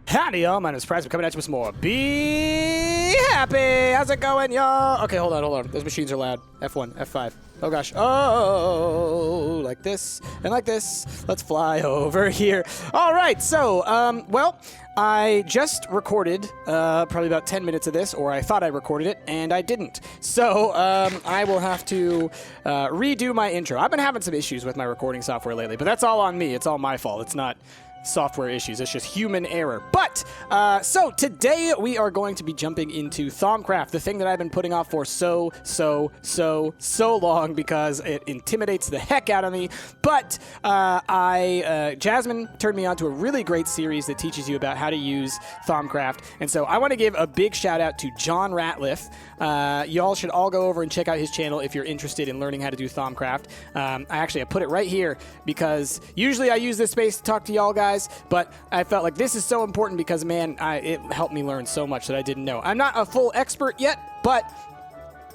Howdy, y'all. My name is Price. I'm coming at you with some more. Be happy. How's it going, y'all? Okay, hold on. Those machines are loud. F1, F5. Oh, gosh. Oh, like this and like this. Let's fly over here. All right. So, well, I just recorded probably about 10 minutes of this, or I thought I recorded it, and I didn't. So, I will have to redo my intro. I've been having some issues with my recording software lately, but that's all on me. It's all my fault. It's not software issues. It's just human error. But, so today we are going to be jumping into Thaumcraft, the thing that I've been putting off for so long because it intimidates the heck out of me. But Jasmine turned me on to a really great series that teaches you about how to use Thaumcraft. And so I want to give a big shout out to John Ratliff. Y'all should all go over and check out his channel if you're interested in learning how to do Thaumcraft. I put it right here because usually I use this space to talk to y'all guys, but I felt like this is so important because, man, it helped me learn so much that I didn't know. I'm not a full expert yet, but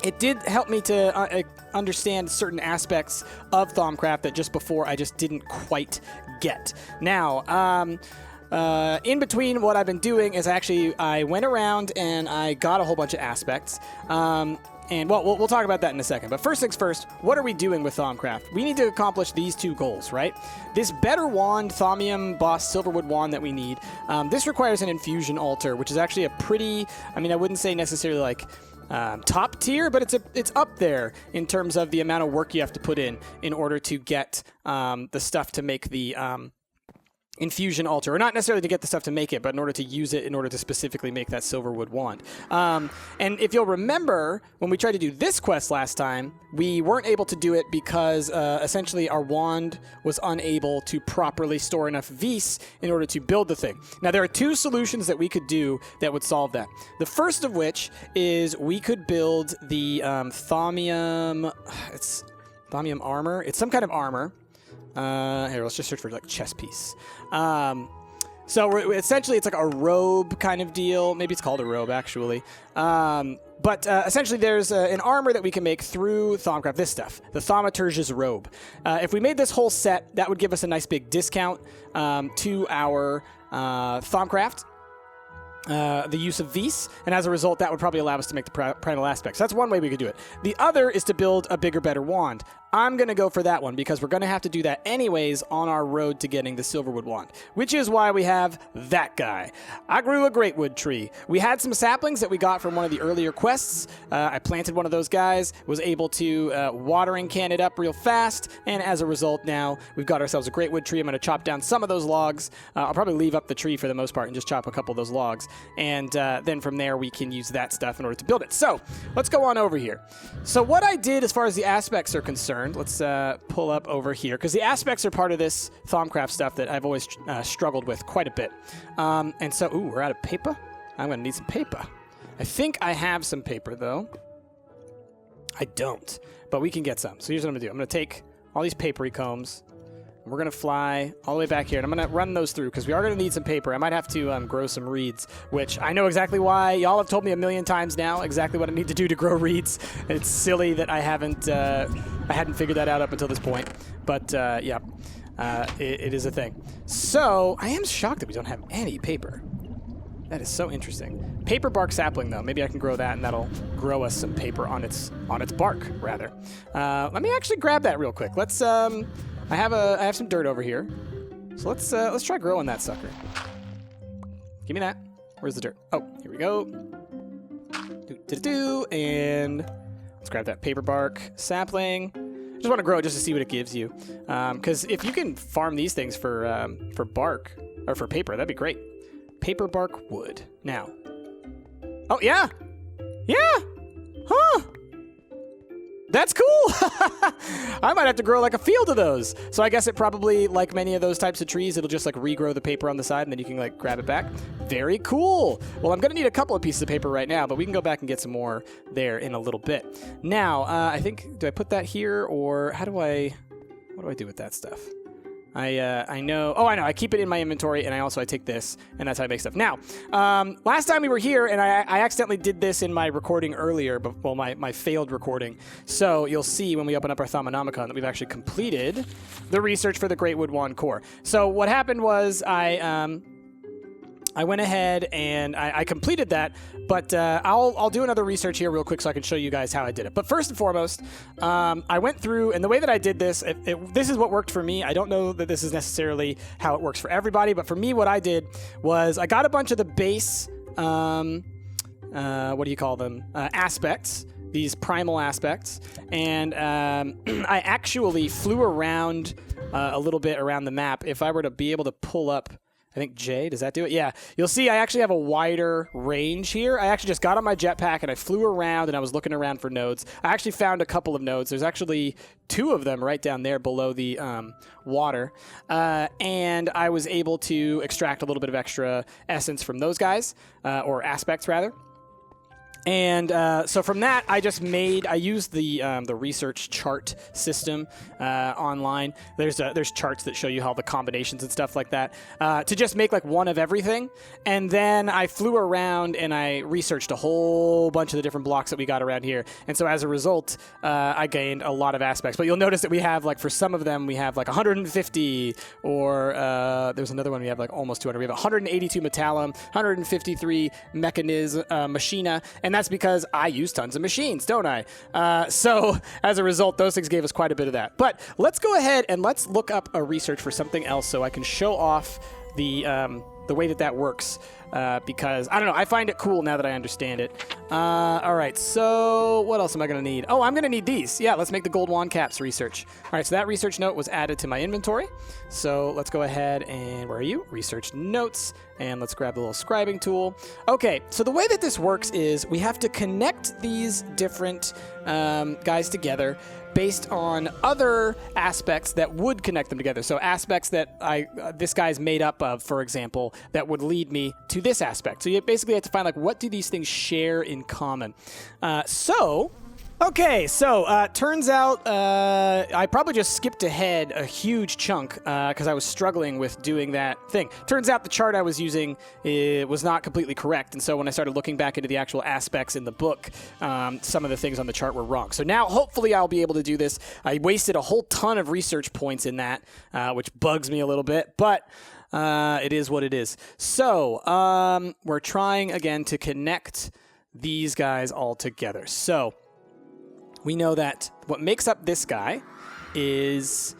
it did help me to understand certain aspects of Thaumcraft that just before I just didn't quite get. Now, in between what I've been doing is I went around and I got a whole bunch of aspects. And, well, we'll talk about that in a second. But first things first, what are we doing with Thaumcraft? We need to accomplish these two goals, right? This better wand, Thaumium Boss Silverwood wand that we need, this requires an infusion altar, which is actually a pretty, I wouldn't say necessarily like top tier, but it's up there in terms of the amount of work you have to put in order to get the stuff to make the infusion altar, or not necessarily to get the stuff to make it, but in order to use it in order to specifically make that silverwood wand. And if you'll remember, when we tried to do this quest last time, we weren't able to do it because essentially our wand was unable to properly store enough Vis in order to build the thing. Now, there are two solutions that we could do that would solve that. The first of which is we could build the Thaumium armor. It's some kind of armor. Here, let's just search for like chest piece. So essentially it's like a robe kind of deal. Maybe it's called a robe actually. But essentially there's an armor that we can make through Thaumcraft, this stuff, the Thaumaturge's robe. If we made this whole set, that would give us a nice big discount to our Thaumcraft. The use of Vis, and as a result, that would probably allow us to make the primal aspects. That's one way we could do it. The other is to build a bigger, better wand. I'm going to go for that one because we're going to have to do that anyways on our road to getting the Silverwood wand, which is why we have that guy. I grew a greatwood tree. We had some saplings that we got from one of the earlier quests. I planted one of those guys, was able to watering can it up real fast, and as a result now we've got ourselves a greatwood tree. I'm going to chop down some of those logs. I'll probably leave up the tree for the most part and just chop a couple of those logs, and then from there we can use that stuff in order to build it. So let's go on over here. So what I did as far as the aspects are concerned, let's pull up over here, because the aspects are part of this Thaumcraft stuff that I've always struggled with quite a bit. And so, we're out of paper? I'm going to need some paper. I think I have some paper, though. I don't, but we can get some. So here's what I'm going to do. I'm going to take all these papery combs, and we're going to fly all the way back here, and I'm going to run those through, because we are going to need some paper. I might have to grow some reeds, which I know exactly why. Y'all have told me a million times now exactly what I need to do to grow reeds. It's silly that I hadn't figured that out up until this point. But, yeah, it is a thing. So, I am shocked that we don't have any paper. That is so interesting. Paper bark sapling, though. Maybe I can grow that, and that'll grow us some paper on its bark, rather. Let me actually grab that real quick. Let's, I have some dirt over here. So let's try growing that sucker. Give me that. Where's the dirt? Oh, here we go. And let's grab that paper bark sapling. Just want to grow it just to see what it gives you. Because if you can farm these things for bark, or for paper, that'd be great. Paper bark wood. Now. Oh, yeah! Yeah! Huh! That's cool! I might have to grow like a field of those. So I guess it probably, like many of those types of trees, it'll just like regrow the paper on the side and then you can like grab it back. Very cool. Well, I'm going to need a couple of pieces of paper right now, but we can go back and get some more there in a little bit. Now, I think, do I put that here or what do I do with that stuff? I know. Oh, I know. I keep it in my inventory, and I take this, and that's how I make stuff. Now, last time we were here, and I accidentally did this in my recording earlier, but, well, my failed recording. So you'll see when we open up our Thaumonomicon that we've actually completed the research for the Greatwood Wand Core. So what happened was I I went ahead and I completed that, but I'll do another research here real quick so I can show you guys how I did it. But first and foremost, I went through, and the way that I did this, this is what worked for me. I don't know that this is necessarily how it works for everybody, but for me, what I did was I got a bunch of the base, what do you call them, aspects, these primal aspects, and I actually flew around a little bit around the map. If I were to be able to pull up, I think J, does that do it? Yeah. You'll see I actually have a wider range here. I actually just got on my jetpack and I flew around and I was looking around for nodes. I actually found a couple of nodes. There's actually 2 of them right down there below the water. And I was able to extract a little bit of extra essence from those guys, or aspects rather. And so from that, I used the research chart system online. There's charts that show you how the combinations and stuff like that to just make like one of everything. And then I flew around and I researched a whole bunch of the different blocks that we got around here. And so as a result, I gained a lot of aspects. But you'll notice that we have like for some of them we have like 150, or there's another one we have like almost 200. We have 182 metallum, 153 machina. And that's because I use tons of machines, don't I? So as a result, those things gave us quite a bit of that. But let's go ahead and let's look up a research for something else so I can show off the way that works. Because, I don't know, I find it cool now that I understand it. All right, so what else am I going to need? Oh, I'm going to need these. Yeah, let's make the gold wand caps research. All right, so that research note was added to my inventory. So let's go ahead and, where are you? Research notes. And let's grab the little scribing tool. Okay, so the way that this works is we have to connect these different guys together based on other aspects that would connect them together. So aspects that this guy's made up of, for example, that would lead me to this aspect. So you basically have to find like what do these things share in common. Okay, so turns out I probably just skipped ahead a huge chunk because I was struggling with doing that thing. Turns out the chart I was using was not completely correct, and so when I started looking back into the actual aspects in the book, some of the things on the chart were wrong. So now hopefully I'll be able to do this. I wasted a whole ton of research points in that, which bugs me a little bit, but it is what it is. So we're trying again to connect these guys all together. So we know that what makes up this guy is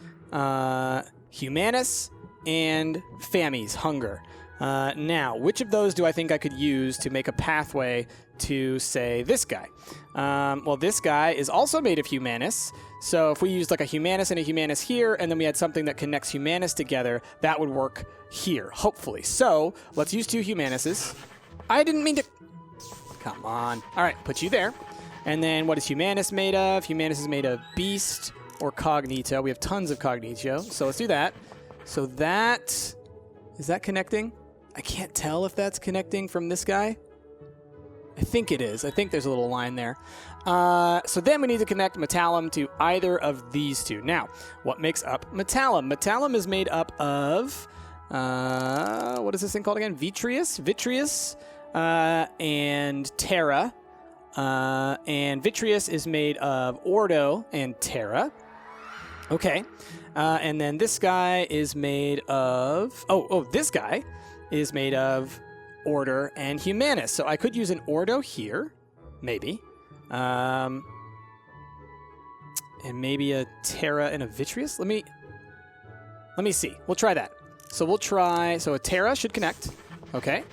Humanus and Fammies, hunger. Now, which of those do I think I could use to make a pathway to, say, this guy? Well, this guy is also made of Humanus. So if we used like a Humanus and a Humanus here, and then we had something that connects Humanus together, that would work here, hopefully. So let's use 2 Humanuses. I didn't mean to... Come on. All right, put you there. And then what is Humanus made of? Humanus is made of Beast or Cognito. We have tons of Cognito, so let's do that. So that... Is that connecting? I can't tell if that's connecting from this guy. I think it is. I think there's a little line there. So then we need to connect Metallum to either of these 2. Now, what makes up Metallum? Metallum is made up of... what is this thing called again? Vitreous, and Terra. And Vitreous is made of Ordo and Terra. Okay. And then this guy is made of... this guy is made of Order and Humanus. So I could use an Ordo here, maybe. And maybe a Terra and a Vitreous. Let me see. We'll try that. So we'll try... So a Terra should connect. Okay.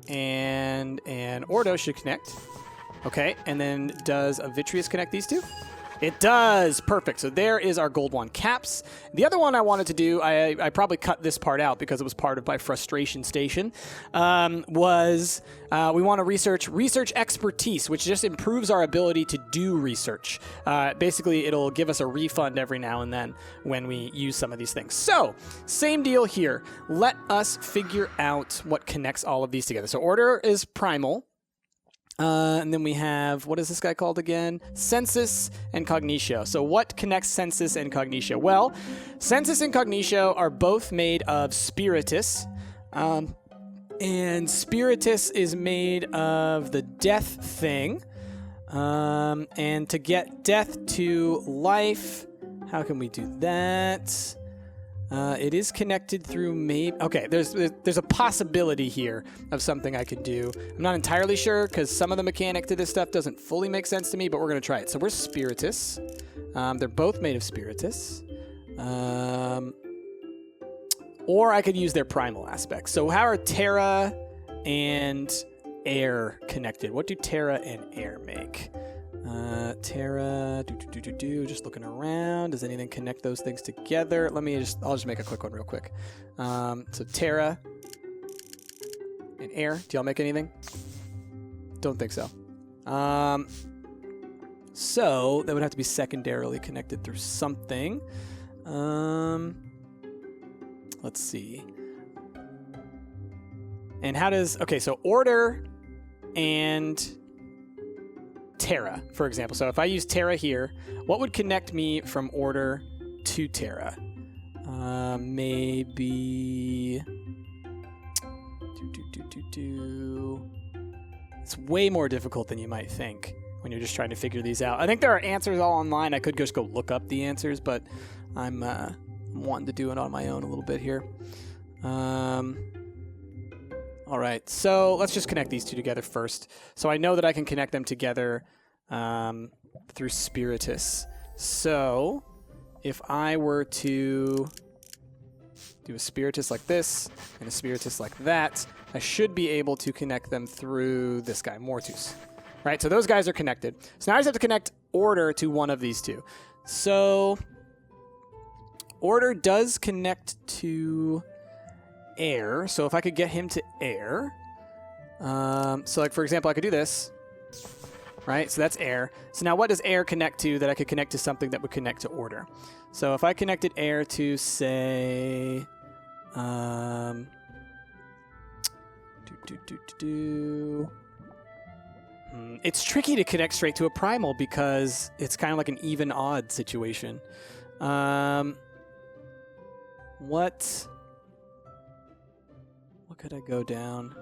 And an Ordo should connect. Okay, and then does a Vitreous connect these 2? It does! Perfect. So there is our gold wand caps. The other one I wanted to do, I probably cut this part out because it was part of my frustration station, was we want to research expertise, which just improves our ability to do research. Basically, it'll give us a refund every now and then when we use some of these things. So, same deal here. Let us figure out what connects all of these together. So order is primal. And then we have, what is this guy called again? Sensus and Cognitio. So what connects Sensus and Cognitio? Well, Sensus and Cognitio are both made of Spiritus. And Spiritus is made of the death thing. And to get death to life, how can we do that? It is connected through maybe... Okay, there's a possibility here of something I could do. I'm not entirely sure because some of the mechanic to this stuff doesn't fully make sense to me, but we're going to try it. So we're Spiritus. They're both made of Spiritus. Or I could use their primal aspects. So how are Terra and air connected? What do Terra and air make? Terra, just looking around. Does anything connect those things together? I'll just make a quick one real quick. So Terra and air. Do y'all make anything? Don't think so. So that would have to be secondarily connected through something. Let's see. And how does... Okay, so order and Terra, for example. So if I use Terra here, what would connect me from order to Terra? Maybe... It's way more difficult than you might think when you're just trying to figure these out. I think there are answers all online. I could just go look up the answers, but I'm wanting to do it on my own a little bit here. All right, so let's just connect these two together first. So I know that I can connect them together through Spiritus. So if I were to do a Spiritus like this and a Spiritus like that, I should be able to connect them through this guy, Mortus. Right, so those guys are connected. So now I just have to connect order to one of these two. So order does connect to air. So if I could get him to air, so like for example, I could do this, right? So that's air. So now what does air connect to that I could connect to something that would connect to order? So if I connected air to say, it's tricky to connect straight to a primal because it's kind of like an even odd situation. What could I go down?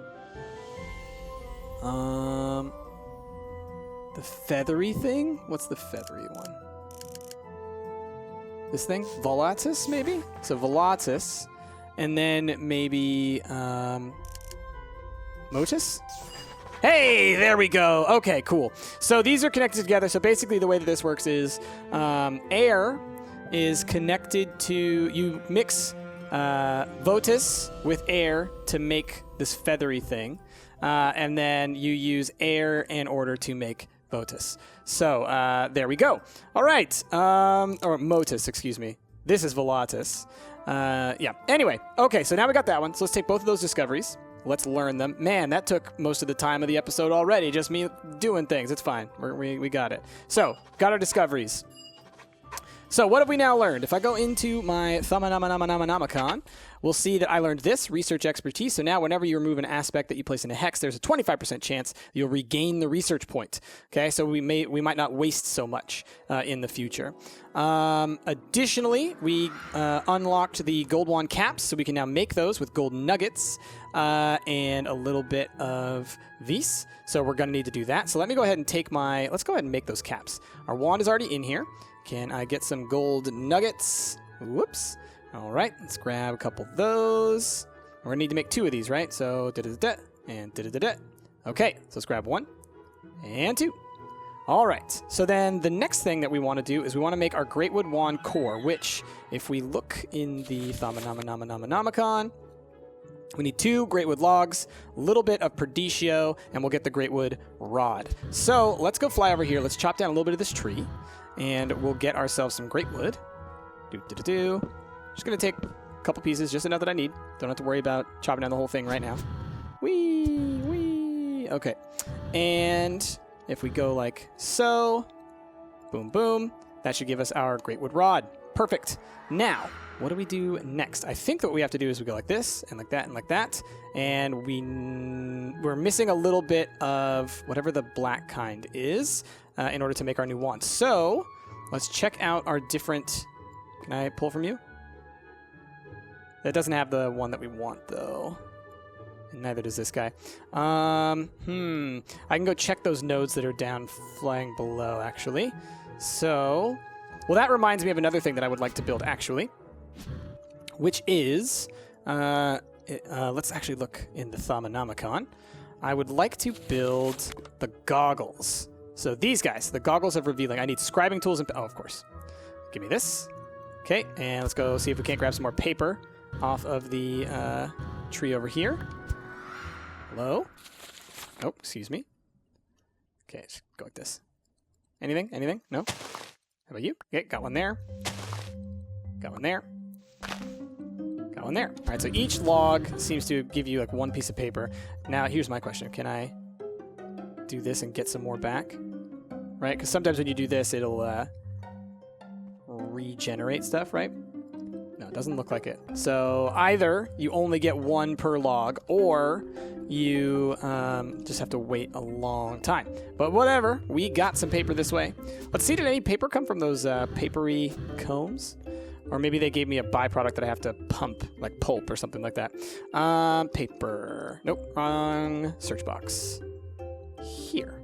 The feathery thing? What's the feathery one? This thing? Volatus, maybe? So Volatus. And then maybe Motus? Hey, there we go. Okay, cool. So these are connected together. So basically the way that this works is air is connected to... You mix Votus with air to make this feathery thing. And then you use air and order to make Votus. So there we go. All right. Or Motus, excuse me. This is Volatus. Yeah. Anyway. Okay, so now we got that one. So let's take both of those discoveries. Let's learn them. Man, that took most of the time of the episode already. Just me doing things. It's fine. We got it. So, got our discoveries. So, what have we now learned? If I go into my Thaumcraft, we'll see that I learned this, research expertise. So now whenever you remove an aspect that you place in a hex, there's a 25% chance you'll regain the research point. Okay, so we might not waste so much in the future. Additionally, we unlocked the gold wand caps, so we can now make those with gold nuggets and a little bit of these. So we're going to need to do that. So let me go ahead and let's go ahead and make those caps. Our wand is already in here. Can I get some gold nuggets? Whoops. All right, let's grab a couple of those. We're going to need to make 2 of these, right? So, da-da-da-da and da-da-da-da. Okay, so let's grab 1 and 2. All right, so then the next thing that we want to do is we want to make our Greatwood Wand core, which, if we look in the Thaumcraft, we need 2 Greatwood logs, a little bit of Perdicio, and we'll get the Greatwood rod. So let's go fly over here. Let's chop down a little bit of this tree, and we'll get ourselves some Greatwood. Just going to take a couple pieces, just enough that I need. Don't have to worry about chopping down the whole thing right now. Whee! Okay. And if we go like so, boom, boom, that should give us our Greatwood rod. Perfect. Now, what do we do next? I think that what we have to do is we go like this, and like that, and like that. And we're missing a little bit of whatever the black kind is in order to make our new wand. So let's check out our different... Can I pull from you? That doesn't have the one that we want, though. And neither does this guy. I can go check those nodes that are down flying below, actually. So, well, that reminds me of another thing that I would like to build, actually. which is, let's actually look in the Thaumanomicon. I would like to build the goggles. So these guys, the goggles of revealing. I need scribing tools and, oh, of course. Give me this. Okay, and let's go see if we can't grab some more paper off of the tree over here. Hello? Oh, excuse me. Okay, let's go like this. Anything? Anything? No? How about you? Okay, got one there. Got one there. Got one there. All right, so each log seems to give you like one piece of paper. Now, here's my question. Can I do this and get some more back? Right? Because sometimes when you do this, it'll regenerate stuff, right? No, it doesn't look like it. So either you only get one per log, or you just have to wait a long time. But whatever, we got some paper this way. Let's see, did any paper come from those papery combs? Or maybe they gave me a byproduct that I have to pump, like pulp or something like that. Paper. Nope, wrong search box. Here.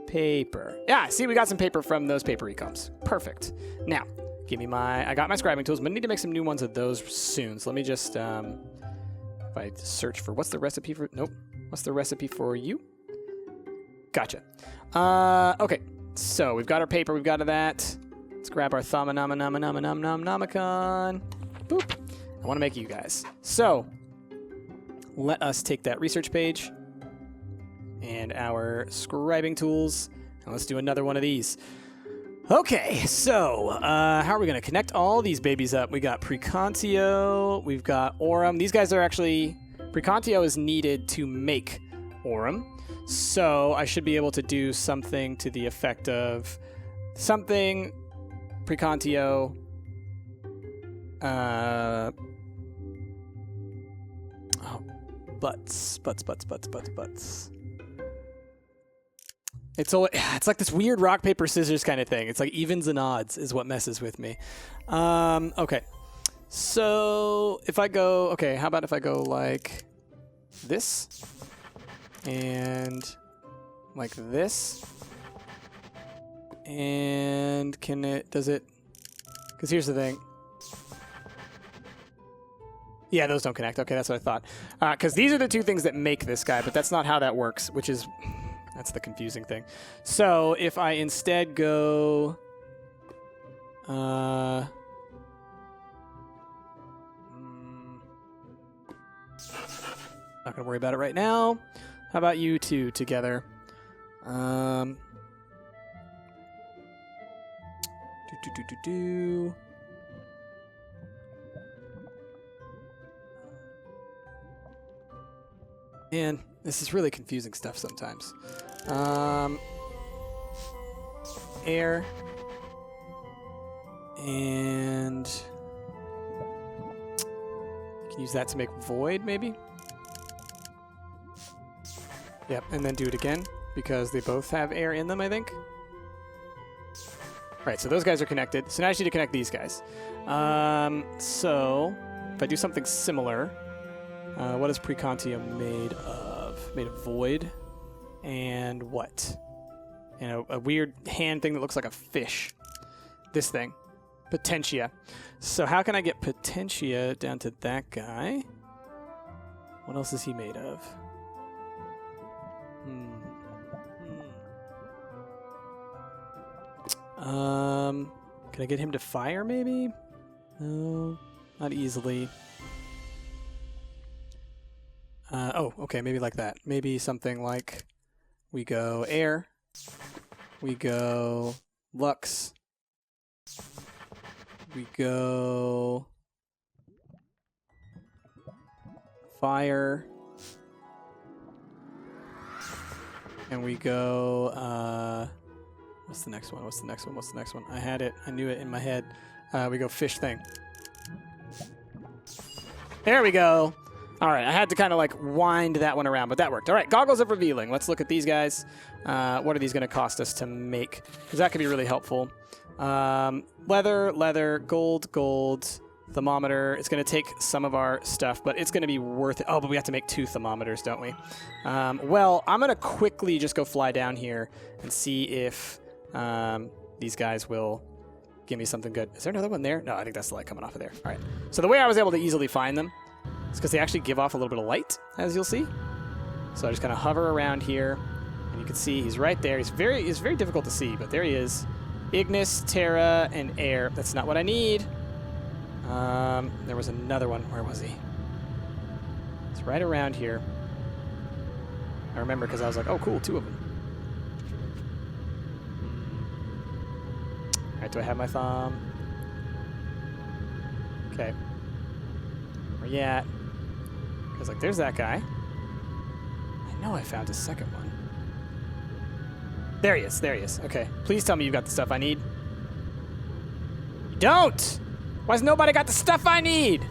Paper. Yeah, see, we got some paper from those papery combs. Perfect. Now, give me I got my scribing tools, but I need to make some new ones of those soon. So let me just, if I search for, what's the recipe for, nope. What's the recipe for you? Gotcha. Okay, so we've got our paper, we've got that. Let's grab our Thaumanomicon. Boop. I want to make you guys. So, let us take that research page and our scribing tools, and let's do another one of these. Okay, so how are we going to connect all these babies up? We got Precantio, we've got Aurum. These guys are actually, Precantio is needed to make Aurum. So I should be able to do something to the effect of something Precantio, butts. It's like this weird rock, paper, scissors kind of thing. It's like evens and odds is what messes with me. Okay. So if I go, okay, how about if I go like this and like this, and does it, because here's the thing. Yeah, those don't connect. Okay, that's what I thought. Because these are the two things that make this guy, but that's not how that works, which is, that's the confusing thing. So if I instead go, not gonna worry about it right now. How about you two together? Man, this is really confusing stuff sometimes. Air. And you can use that to make void, maybe? Yep, and then do it again, because they both have air in them, I think. Right, so those guys are connected. So now I just need to connect these guys. So if I do something similar, what is Precantio made of? Made of void and what? And a weird hand thing that looks like a fish. This thing. Potentia. So how can I get Potentia down to that guy? What else is he made of? Can I get him to fire, maybe? No, not easily. Oh, okay, maybe like that. Maybe something like we go air, we go lux, we go fire, and we go, what's the next one? What's the next one? What's the next one? I had it. I knew it in my head. We go fish thing. There we go. All right, I had to kind of like wind that one around, but that worked. All right, goggles of revealing. Let's look at these guys. What are these going to cost us to make? Because that could be really helpful. Leather, gold, thermometer. It's going to take some of our stuff, but it's going to be worth it. Oh, but we have to make 2 thermometers, don't we? Well, I'm going to quickly just go fly down here and see if these guys will give me something good. Is there another one there? No, I think that's the light coming off of there. All right. So the way I was able to easily find them is because they actually give off a little bit of light, as you'll see. So I just kind of hover around here, and you can see he's right there. He's very difficult to see, but there he is. Ignis, Terra, and Air. That's not what I need. There was another one. Where was he? It's right around here. I remember because I was like, oh, cool, 2 of them. All right, do I have my thumb? Okay. Where you at? Because, like, there's that guy. I know I found a second one. There he is. There he is. Okay. Please tell me you've got the stuff I need. You don't! Why's nobody got the stuff I need?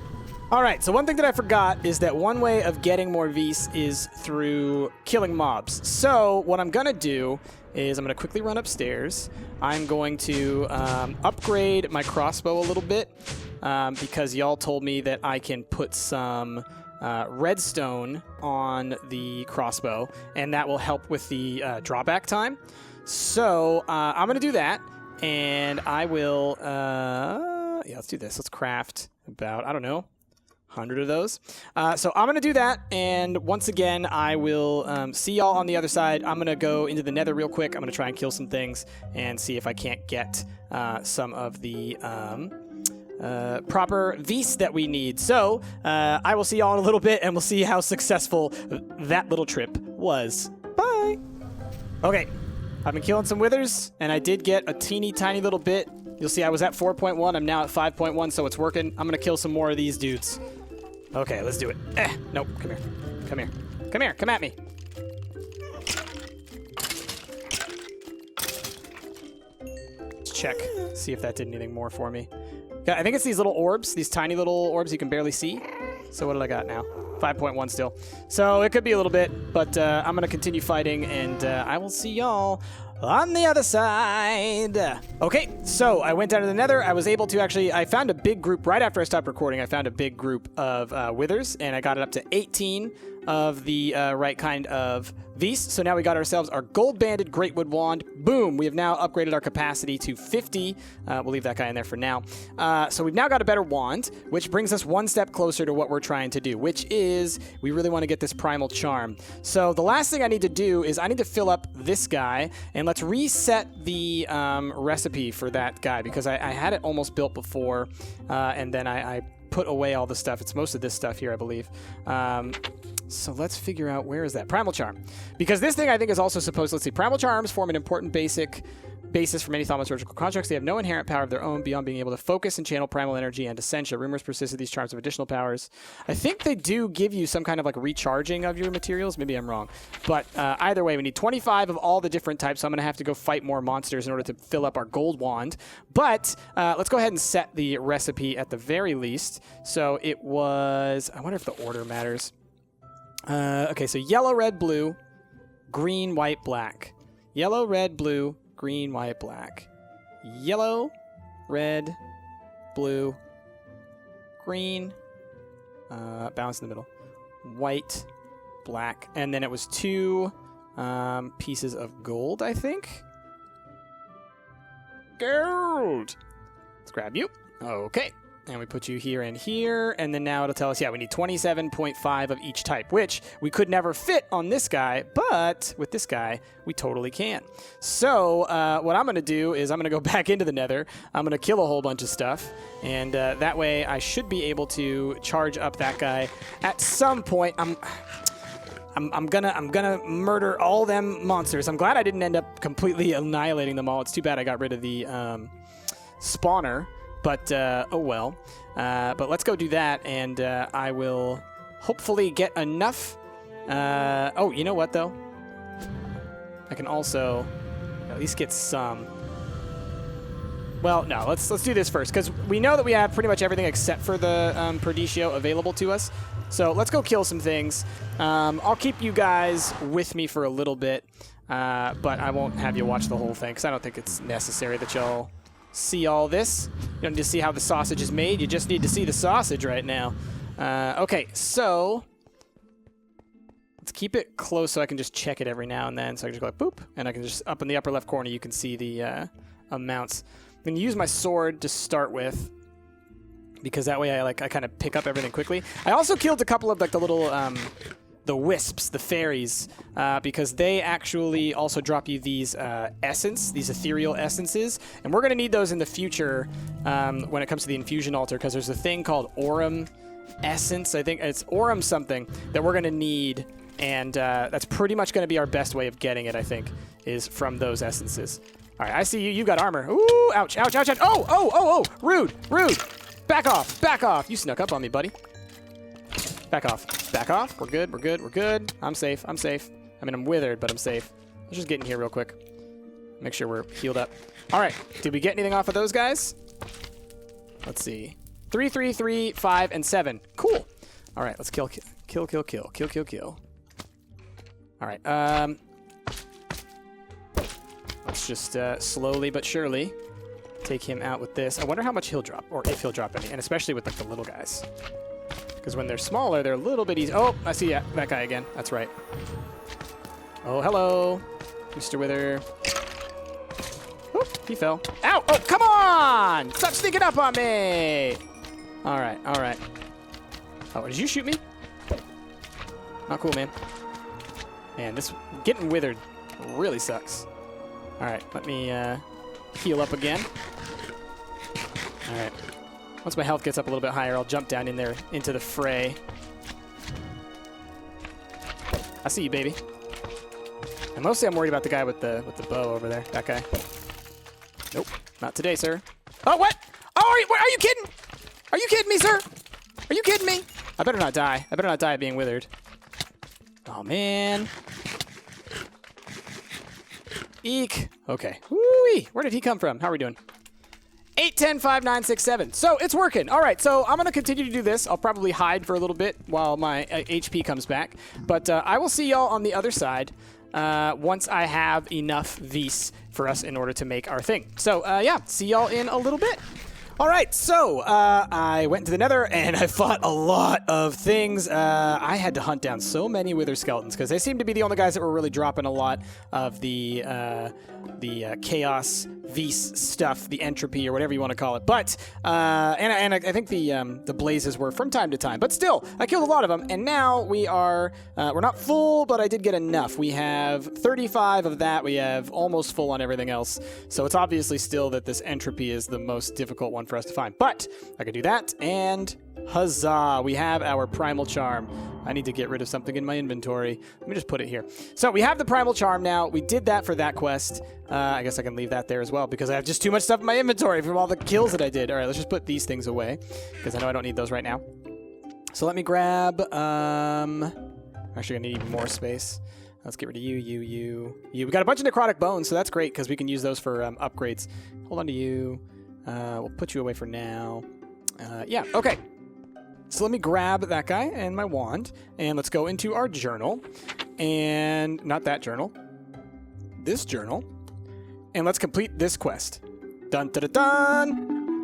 All right, so one thing that I forgot is that one way of getting more Vis is through killing mobs. So what I'm going to do is I'm going to quickly run upstairs. I'm going to upgrade my crossbow a little bit because y'all told me that I can put some redstone on the crossbow, and that will help with the drawback time. So I'm going to do that, and I will... yeah, let's do this. Let's craft about, I don't know, 100 of those. So I'm going to do that, and once again, I will see y'all on the other side. I'm going to go into the Nether real quick. I'm going to try and kill some things and see if I can't get some of the proper Vis that we need. So I will see y'all in a little bit, and we'll see how successful that little trip was. Bye! Okay, I've been killing some withers, and I did get a teeny tiny little bit. You'll see I was at 4.1. I'm now at 5.1, so it's working. I'm going to kill some more of these dudes. Okay, let's do it. Nope. Come here. Come here. Come here. Come at me. Let's check. See if that did anything more for me. I think it's these little orbs, these tiny little orbs you can barely see. So what did I got now? 5.1 still. So it could be a little bit, but I'm going to continue fighting, and I will see y'all on the other side. Okay, so I went down to the Nether. I was able to actually, I found a big group right after I stopped recording. I found a big group of withers, and I got it up to 18 of the right kind of Vis. So now we got ourselves our gold-banded Greatwood Wand. Boom! We have now upgraded our capacity to 50. We'll leave that guy in there for now. So we've now got a better wand, which brings us one step closer to what we're trying to do, which is we really want to get this Primal Charm. So the last thing I need to do is I need to fill up this guy, and let's reset the recipe for that guy, because I had it almost built before, and then I put away all the stuff. It's most of this stuff here, I believe. So let's figure out, where is that? Primal Charm. Because this thing I think is also supposed, let's see, Primal Charms form an important basis for many thaumaturgical constructs. They have no inherent power of their own beyond being able to focus and channel primal energy and Essentia. Rumors persist that these charms have additional powers. I think they do give you some kind of like recharging of your materials. Maybe I'm wrong. But either way, we need 25 of all the different types, so I'm going to have to go fight more monsters in order to fill up our gold wand. But let's go ahead and set the recipe at the very least. So it was, I wonder if the order matters. Okay, so yellow, red, blue, green, white, black. Yellow, red, blue, green, white, black. Yellow, red, blue, green, balance in the middle, white, black, and then it was 2 pieces of gold, I think. Gold! Let's grab you. Okay. And we put you here and here, and then now it'll tell us, yeah, we need 27.5 of each type, which we could never fit on this guy, but with this guy, we totally can. So what I'm going to do is I'm going to go back into the Nether. I'm going to kill a whole bunch of stuff, and that way I should be able to charge up that guy at some point. I'm gonna murder all them monsters. I'm glad I didn't end up completely annihilating them all. It's too bad I got rid of the spawner. But, oh well. But let's go do that, and I will hopefully get enough. Oh, you know what, though? I can also at least get some. Well, no, let's do this first, because we know that we have pretty much everything except for the Perdicio available to us. So let's go kill some things. I'll keep you guys with me for a little bit, but I won't have you watch the whole thing, because I don't think it's necessary that y'all see all this. You don't need to see how the sausage is made. You just need to see the sausage right now. Okay, so let's keep it close so I can just check it every now and then. So I can just go like boop, and I can just, up in the upper left corner, you can see the amounts. I'm going to use my sword to start with, because that way I kind of pick up everything quickly. I also killed a couple of like the little the wisps, the fairies, because they actually also drop you these these ethereal essences, and we're going to need those in the future when it comes to the infusion altar, because there's a thing called Aurum essence. I think it's Aurum something that we're going to need, and that's pretty much going to be our best way of getting it, I think, is from those essences. All right, I see you. You got armor. Ooh, ouch, ouch, ouch, ouch. Oh, oh, oh, oh, rude, rude. Back off, back off. You snuck up on me, buddy. Back off, back off. We're good, we're good, we're good. I'm safe, I'm safe. I mean, I'm withered, but I'm safe. Let's just get in here real quick. Make sure we're healed up. All right, did we get anything off of those guys? Let's see. 3, 3, 3, 5, and 7. Cool. All right, let's kill, kill, kill, kill, kill, kill, kill. All right, let's just slowly but surely take him out with this. I wonder how much he'll drop, or if he'll drop any, and especially with like the little guys. Because when they're smaller, they're a little bit easy. Oh, I see that guy again. That's right. Oh, hello, Mr. Wither. Oop, he fell. Ow! Oh, come on! Stop sneaking up on me! All right, all right. Oh, did you shoot me? Not cool, man. Man, this getting withered really sucks. All right, let me heal up again. All right. Once my health gets up a little bit higher, I'll jump down in there into the fray. I see you, baby. And mostly I'm worried about the guy with the bow over there. That guy. Nope, not today, sir. Oh, what? Oh, are you kidding? Are you kidding me, sir? Are you kidding me? I better not die. I better not die being withered. Oh, man. Eek. Okay. Woo-wee. Where did he come from? How are we doing? 8, 10, 5, 9, 6, 7. So it's working. All right, so I'm going to continue to do this. I'll probably hide for a little bit while my HP comes back. But I will see y'all on the other side once I have enough Vis for us in order to make our thing. So, yeah, see y'all in a little bit. All right, so I went into the Nether and I fought a lot of things. I had to hunt down so many Wither skeletons because they seem to be the only guys that were really dropping a lot of the chaos Vis stuff, the entropy or whatever you want to call it. But and I think the blazes were from time to time. But still, I killed a lot of them, and now we are we're not full, but I did get enough. We have 35 of that. We have almost full on everything else. So it's obviously still that this entropy is the most difficult one for us to find. But I could do that, and huzzah, we have our Primal Charm. I need to get rid of something in my inventory. Let me just put it here. So we have the Primal Charm now. We did that for that quest. I guess I can leave that there as well because I have just too much stuff in my inventory from all the kills that I did. All right, let's just put these things away because I know I don't need those right now. So let me grab... actually, I need even more space. Let's get rid of you. We got a bunch of necrotic bones, so that's great because we can use those for upgrades. Hold on to you. We'll put you away for now. Yeah, okay. So let me grab that guy and my wand, and let's go into our journal. And not that journal. This journal. And let's complete this quest. Dun, dun, dun, dun!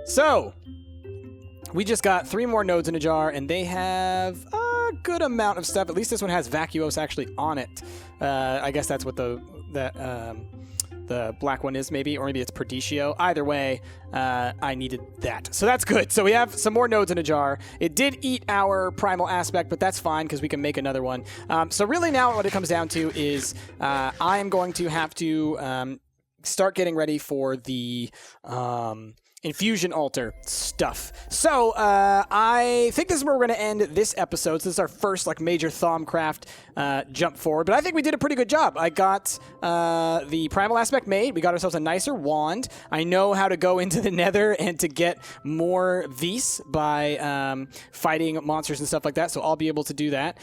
So, we just got 3 more nodes in a jar, and they have a good amount of stuff. At least this one has Vacuos actually on it. I guess that's what the black one is, maybe, or maybe it's Perdicio. Either way, I needed that. So that's good. So we have some more nodes in a jar. It did eat our primal aspect, but that's fine because we can make another one. So really now what it comes down to is I am going to have to start getting ready for the... infusion altar stuff. So I think this is where we're going to end this episode. So this is our first major Thaumcraft jump forward, but I think we did a pretty good job. I got the primal aspect made. We got ourselves a nicer wand. I know how to go into the Nether and to get more Vis by fighting monsters and stuff like that. So I'll be able to do that.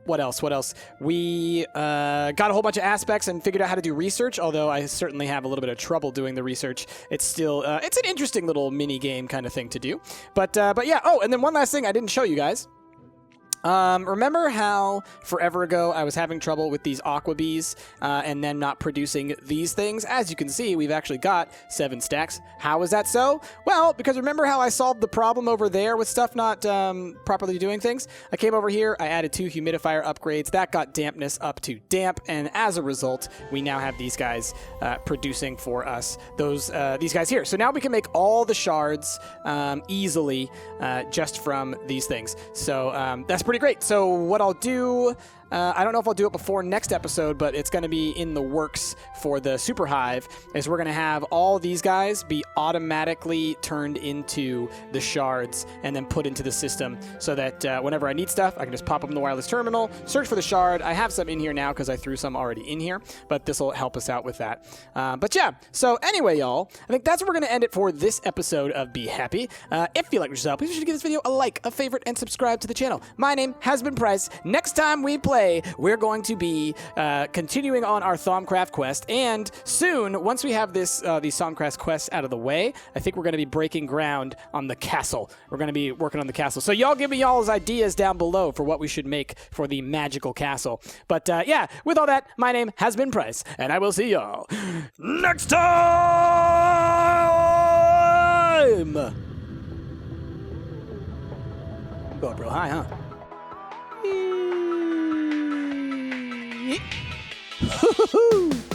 What else? We got a whole bunch of aspects and figured out how to do research, although I certainly have a little bit of trouble doing the research. It's still, it's an interesting little mini game kind of thing to do. But yeah, oh, and then one last thing I didn't show you guys. Remember how forever ago I was having trouble with these aqua bees and then not producing these things? As you can see, we've actually got 7 stacks. How is that so? Well, because remember how I solved the problem over there with stuff not properly doing things? I came over here, I added 2 humidifier upgrades. That got dampness up to damp, and as a result, we now have these guys producing for us these guys here. So now we can make all the shards easily just from these things. So that's pretty great. So what I'll do, I don't know if I'll do it before next episode, but it's going to be in the works for the super hive, is we're going to have all these guys be automatically turned into the shards and then put into the system so that whenever I need stuff, I can just pop up in the wireless terminal, search for the shard. I have some in here now because I threw some already in here, but this will help us out with that. But yeah, so anyway, y'all, I think that's where we're going to end it for this episode of Be Happy. If you like what you saw, please be sure to give this video a like, a favorite, and subscribe to the channel. My name has been Price. Next time we play, we're going to be continuing on our Thaumcraft quest, and soon, once we have these Thaumcraft quests out of the way, I think we're going to be breaking ground on the castle. We're going to be working on the castle. So y'all give me y'all's ideas down below for what we should make for the magical castle. But yeah, with all that, my name has been Price, and I will see y'all next time! Go up real high, huh? Hoo-hoo-hoo!